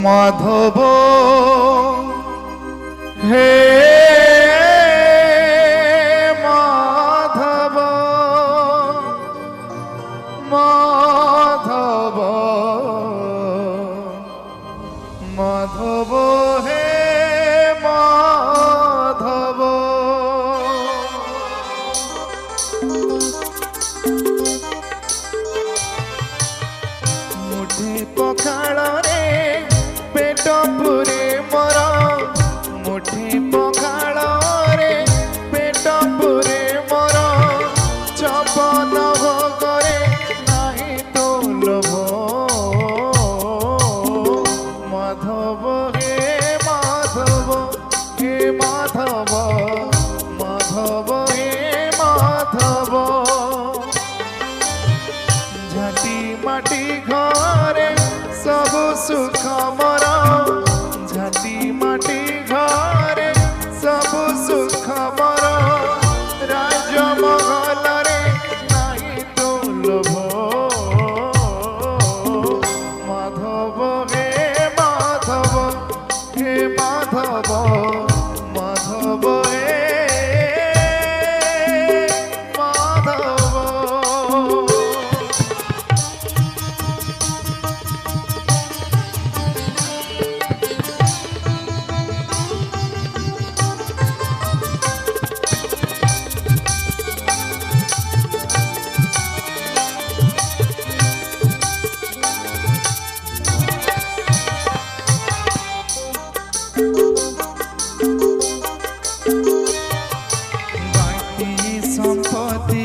মাধব হে মাধব মাধব মাধব হে মাধব মুঠে পখাল রে পেট পুরে মর মুঠে পখাল রে পেট পুরে মর চপন ভোগরে নাহি তো লোভ মাধব হে মাধব হে মাধব মাধব হে মাধব ঝাঁটি মাটি ঘরে সবু সুখ মর ঝাঁটি মাটি ঘরে সবু সুখ মর রাজমহলরে নাই তো লোভ মাধব হে মাধব হে মাধব মাধব হে মাধব সম্পত্তি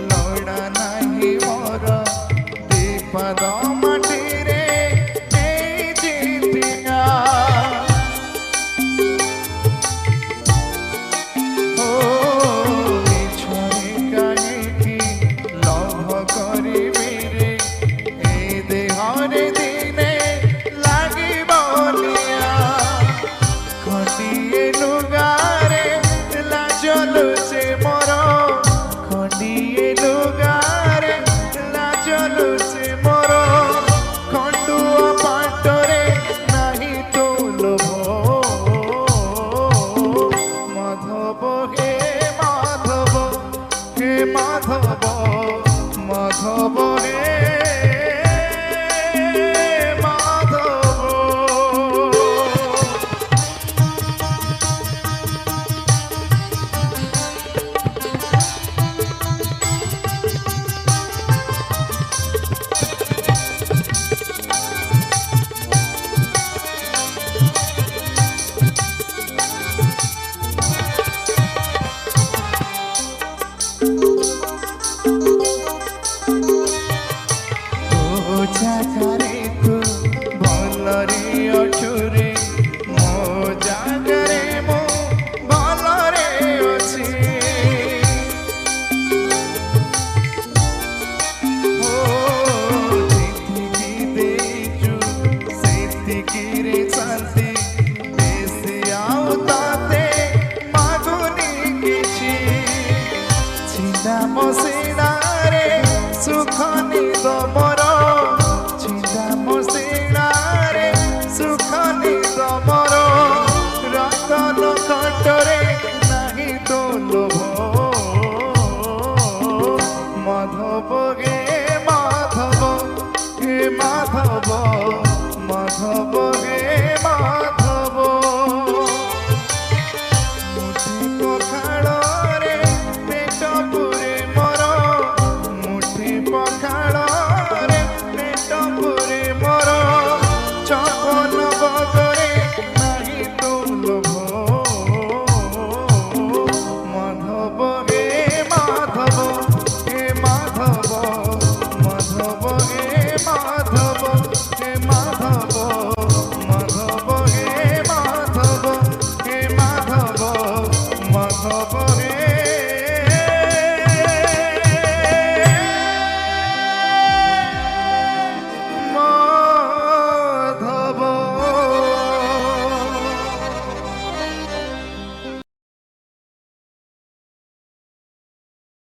লড়া নাহি মোর বিপদ মাটিরে এই জিতিয়া ও মিছরে কাহিকি লোভ করিবি রে এই দেহরে দিনে লাগিব নিয়া খটিয়ে লুগারে লাজ লুচে মোর খটিয়ে লুগারে লাজ লুচে মোর খଣ୍ଡୁଆ ପାଟରେ ନାହିଁ তো লোভ মাধব হে মাধব হে মাধব মাধব হে মাধব জাগারে তু ভলরে অছুরে মো জাগারে মো ভলরে অছি ও যেতিকি ଦେଇଛୁ ସେତିକିରେ ଶାନ୍ତି